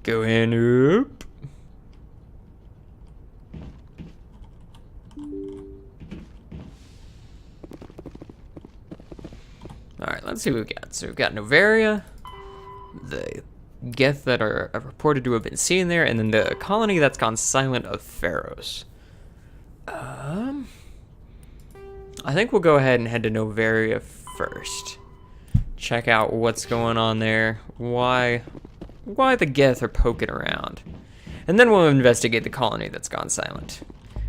Going up. Alright, let's see what we've got. So we've got Novaria, the Geth that are reported to have been seen there, and then the colony that's gone silent of Pharaohs. I think we'll go ahead and head to Novaria first. Check out what's going on there, why the Geth are poking around. And then we'll investigate the colony that's gone silent.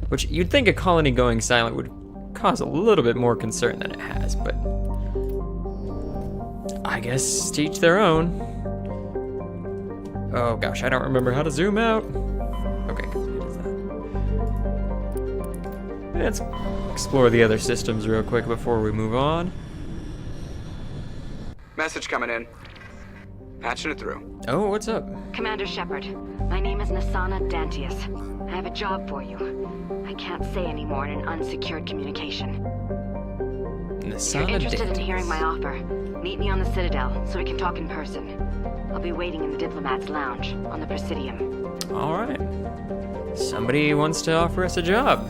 Which you'd think a colony going silent would cause a little bit more concern than it has, but I guess to each their own. Oh gosh, I don't remember how to zoom out. Okay, it is that. Let's explore the other systems real quick before we move on. Message coming in. Patching it through. Oh, what's up? Commander Shepard, my name is Nasana Dantius. I have a job for you. I can't say anymore in an unsecured communication. If you're interested in hearing my offer, meet me on the Citadel so we can talk in person. I'll be waiting in the Diplomat's Lounge on the Presidium. Alright. Somebody wants to offer us a job.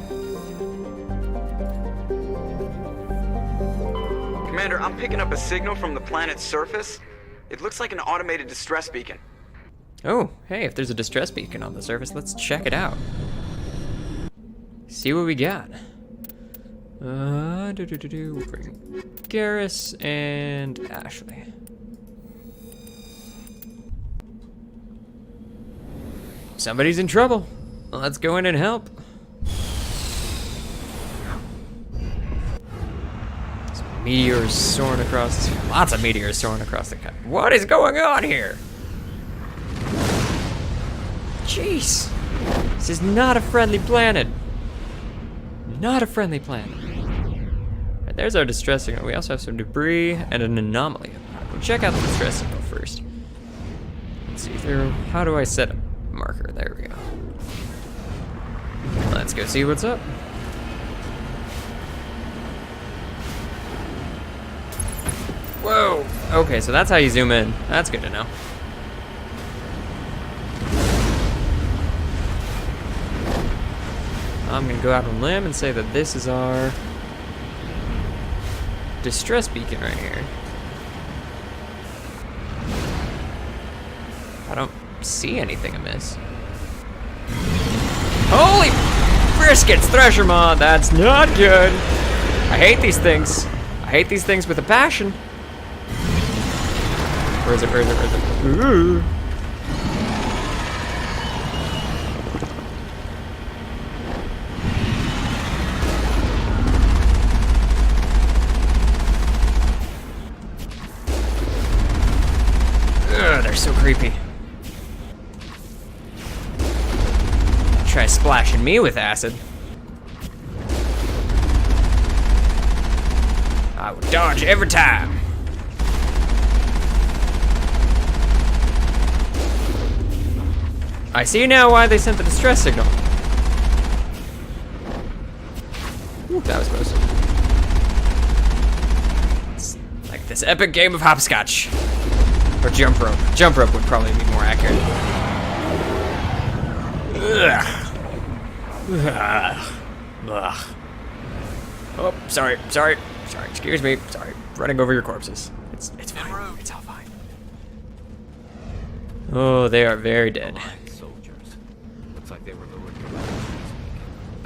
Commander, I'm picking up a signal from the planet's surface. It looks like an automated distress beacon. Oh, hey, if there's a distress beacon on the surface, let's check it out. See what we got. We'll bring Garrus and Ashley. Somebody's in trouble. Let's go in and help. So Meteors soaring across. Lots of meteors soaring across the sky. What is going on here? Jeez. This is not a friendly planet. Not a friendly planet. Right, there's our distress signal. We also have some debris and an anomaly. We'll check out the distress signal first. Let's see through. How do I set a marker? There we go. Let's go see what's up. Whoa! Okay, so that's how you zoom in. That's good to know. I'm gonna go out on a limb and say that this is our distress beacon right here. I don't see anything amiss. Holy briskets, Thresher Mod, that's not good. I hate these things. I hate these things with a passion. Where is it, where is it, where is it? Ooh. Ugh, they're so creepy. Try splashing me with acid. I would dodge every time. I see now why they sent the distress signal. Ooh, that was close. It's like this epic game of hopscotch. Or jump rope. Jump rope would probably be more accurate. Ugh. Ugh. Ugh. Oh, sorry, excuse me, sorry. Running over your corpses. It's fine, it's all fine. Oh, they are very dead. Soldiers. Looks like they were lured.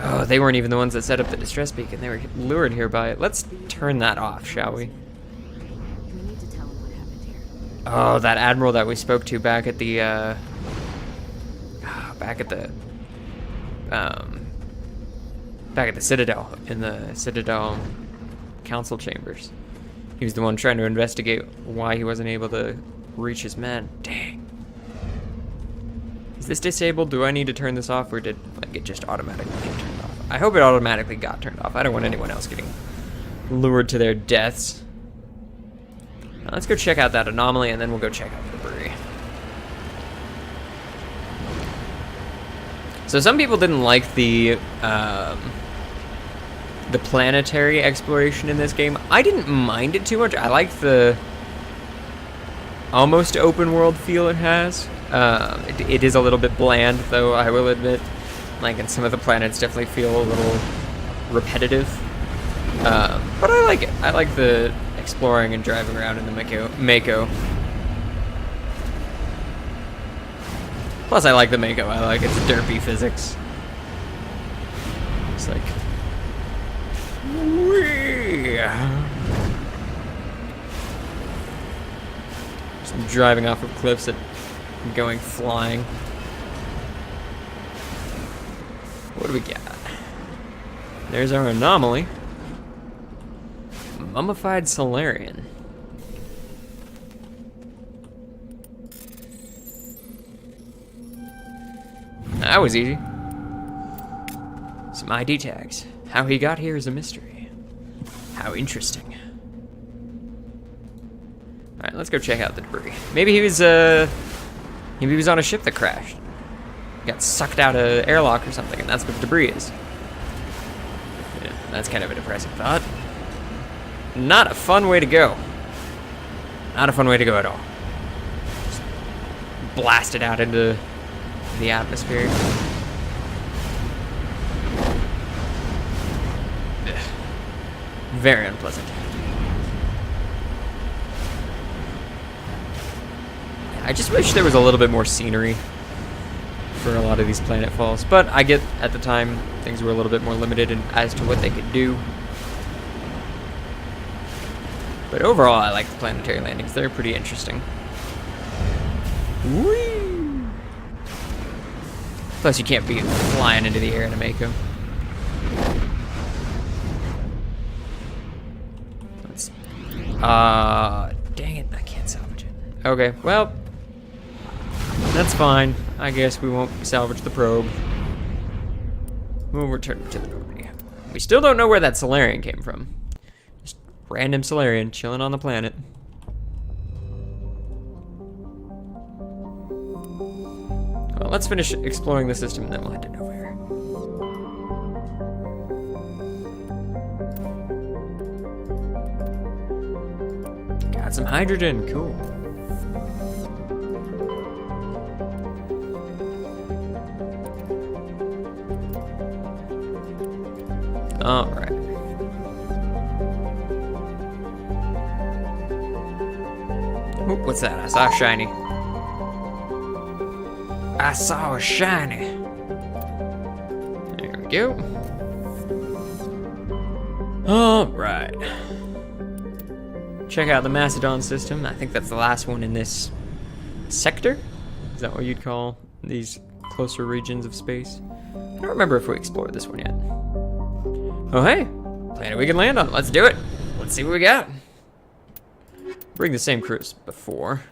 Oh, they weren't even the ones that set up the distress beacon. They were lured here by it. Let's turn that off, shall we? Oh, that admiral that we spoke to back at the, back at the Citadel, in the Citadel council chambers. He was the one trying to investigate why he wasn't able to reach his men. Dang. Is this disabled? Do I need to turn this off, or did like it just automatically get turned off? I hope it automatically got turned off. I don't want anyone else getting lured to their deaths. Now let's go check out that anomaly, and then we'll go check out the debris. So some people didn't like the planetary exploration in this game. I didn't mind it too much. I like the almost open world feel it has. It is a little bit bland, though, I will admit. Like, and some of the planets definitely feel a little repetitive. But I like it. I like the exploring and driving around in the Mako. Plus, I like the Mako. I like its derpy physics. It's like... Whee! Just driving off of cliffs and going flying. What do we got? There's our anomaly. Mummified Solarian. That was easy. Some ID tags. How he got here is a mystery. How interesting. Alright, let's go check out the debris. Maybe he was on a ship that crashed. Got sucked out of an airlock or something, and that's what the debris is. Yeah, that's kind of a depressing thought. Not a fun way to go. Not a fun way to go at all. Just blasted out into the atmosphere. Ugh. Very unpleasant. I just wish there was a little bit more scenery for a lot of these planet falls, but I get at the time things were a little bit more limited as to what they could do. But overall, I like the planetary landings. They're pretty interesting. Whee! Plus, you can't be flying into the air in a Mako. Let's Dang it, I can't salvage it. Okay, well, that's fine. I guess we won't salvage the probe. We'll return it to the Normandy. We still don't know where that Solarian came from. Just random Solarian chilling on the planet. Well, let's finish exploring the system and then we'll head to nowhere. Got some hydrogen, cool. All right. Oh, what's that? I saw a shiny. I saw a shiny. There we go. All right. Check out the Macedon system. I think that's the last one in this sector. Is that what you'd call these closer regions of space? I don't remember if we explored this one yet. Oh, hey, planet we can land on. Let's do it. Let's see what we got. Bring the same crew as before.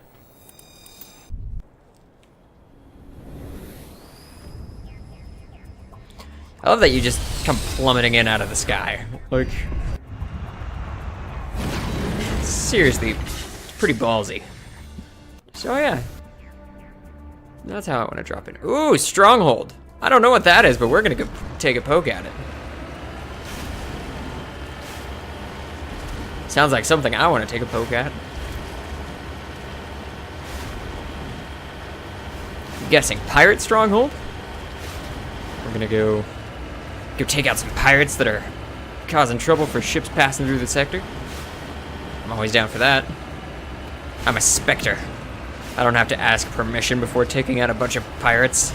I love that you just come plummeting in out of the sky. Like, seriously, it's pretty ballsy. So yeah, that's how I want to drop in. Ooh, stronghold. I don't know what that is, but we're gonna go take a poke at it. Sounds like something I want to take a poke at. I'm guessing pirate stronghold. We're gonna go take out some pirates that are causing trouble for ships passing through the sector. I'm always down for that. I'm a Spectre. I don't have to ask permission before taking out a bunch of pirates.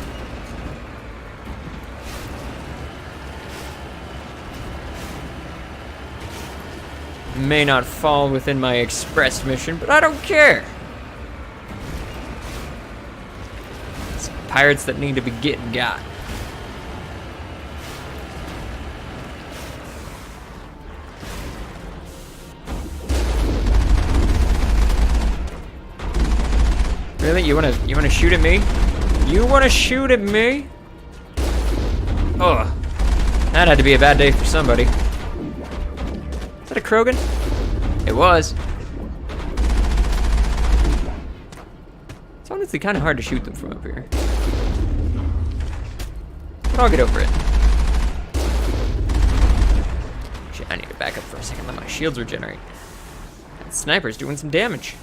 May not fall within my express mission, but I don't care. It's pirates that need to be getting got. Really? You wanna shoot at me? You wanna shoot at me? Oh, that had to be a bad day for somebody. Is that a Krogan? It was. It's honestly kind of hard to shoot them from up here. But I'll get over it. Shit, I need to back up for a second, let my shields regenerate. That sniper's doing some damage.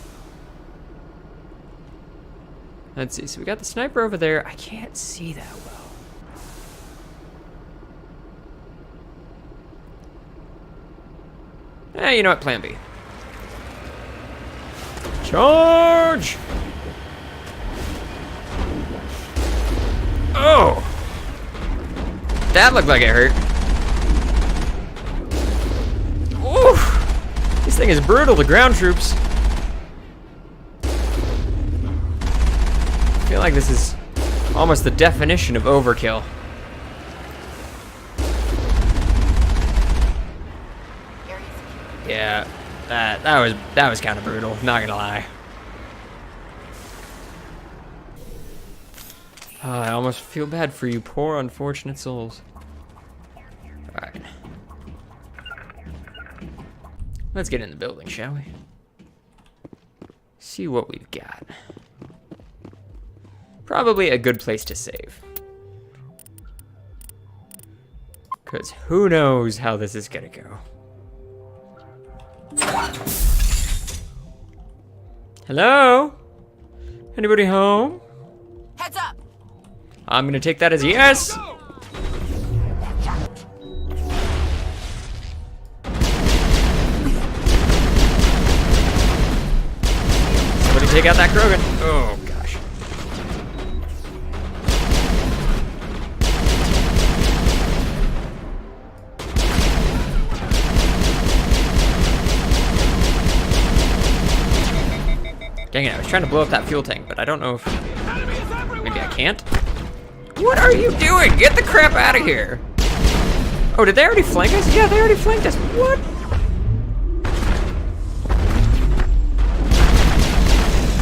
Let's see, so we got the sniper over there. I can't see that well. You know what? Plan B. Charge! Oh! That looked like it hurt. Oof! This thing is brutal, the ground troops. I feel like this is almost the definition of overkill. Yeah, that was kind of brutal, not gonna lie. I almost feel bad for you poor unfortunate souls. Alright. Let's get in the building, shall we? See what we've got. Probably a good place to save. Because who knows how this is gonna go. Hello? Anybody home? Heads up! I'm gonna take that as a yes! Somebody take out that Krogan. Oh, gosh. Dang it, I was trying to blow up that fuel tank, but I don't know if... Maybe I can't? What are you doing? Get the crap out of here! Oh, did they already flank us? Yeah, they already flanked us. What?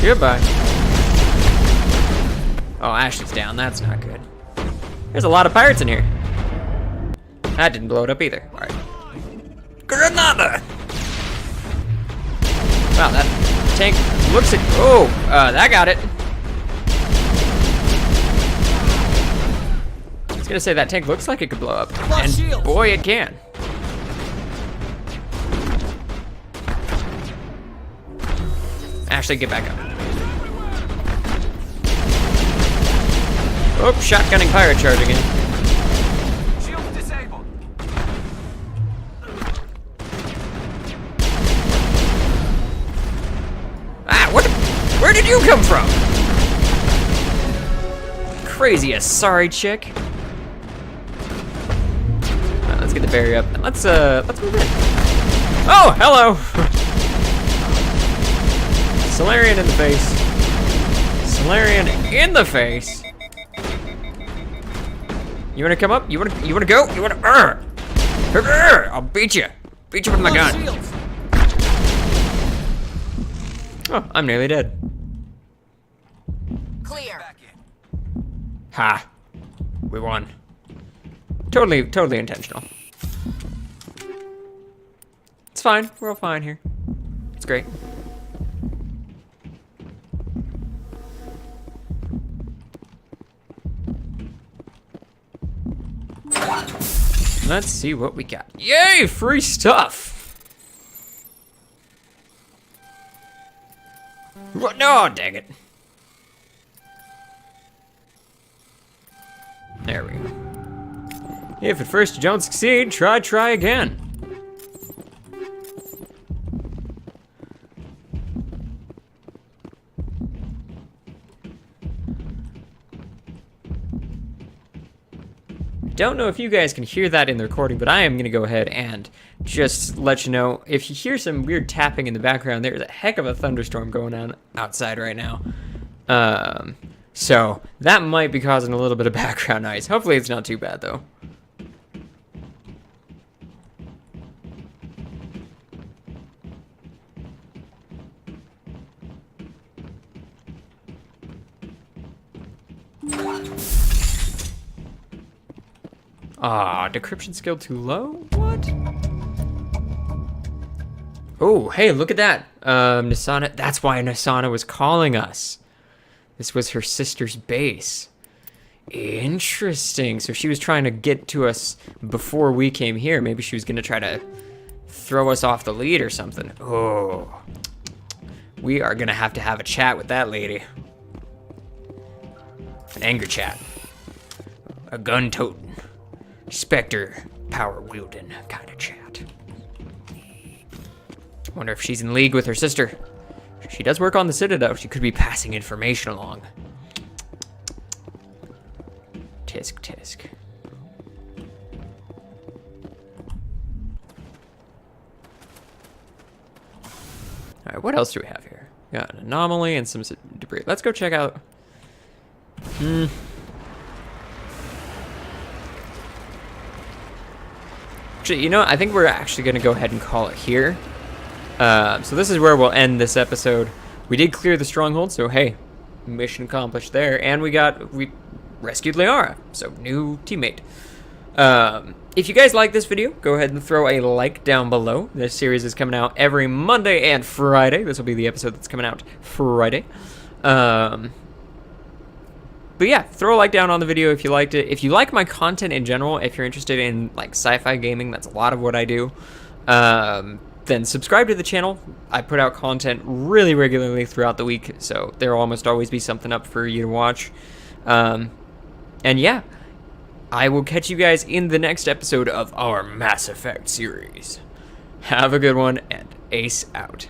Goodbye. Oh, Ashley's down. That's not good. There's a lot of pirates in here. That didn't blow it up either. All right. Granada! Wow, that tank looks like... Oh, that got it. I was gonna say that tank looks like it could blow up. And boy, it can. Ashley, get back up. Oh, shotgunning pirate charge again. Shield disabled. Ah, what? Where did you come from? Crazy sorry chick. Right, let's get the barrier up. And let's move in. Oh, hello. Solarian in the face. Solarian in the face. You wanna come up? You wanna go? You wanna? I'll beat you. Beat you with my gun. Oh, I'm nearly dead. Clear. Ha. We won. Totally intentional. It's fine. We're all fine here. It's great. Let's see what we got. Yay, free stuff! What? No, dang it. There we go. If at first you don't succeed, try again. Don't know if you guys can hear that in the recording, but I am going to go ahead and just let you know, if you hear some weird tapping in the background, there's a heck of a thunderstorm going on outside right now. So that might be causing a little bit of background noise. Hopefully it's not too bad though. Ah, decryption skill too low? What? Oh, hey, look at that. Nasana, that's why Nasana was calling us. This was her sister's base. Interesting. So she was trying to get to us before we came here. Maybe she was gonna try to throw us off the lead or something. Oh. We are gonna have to have a chat with that lady. An anger chat. A gun-toting. Spectre power wielding kind of chat. Wonder if she's in league with her sister. She does work on the Citadel. She could be passing information along. Tisk tisk. Alright, what else do we have here? Got an anomaly and some debris. Let's go check out. Actually, you know, I think we're actually going to go ahead and call it here. So this is where we'll end this episode. We did clear the stronghold, so hey, mission accomplished there. And we rescued Liara, so new teammate. If you guys like this video, go ahead and throw a like down below. This series is coming out every Monday and Friday. This will be the episode that's coming out Friday. But yeah, throw a like down on the video if you liked it. If you like my content in general, if you're interested in like sci-fi gaming, that's a lot of what I do. Then subscribe to the channel. I put out content really regularly throughout the week, so there will almost always be something up for you to watch. And yeah, I will catch you guys in the next episode of our Mass Effect series. Have a good one, and ace out.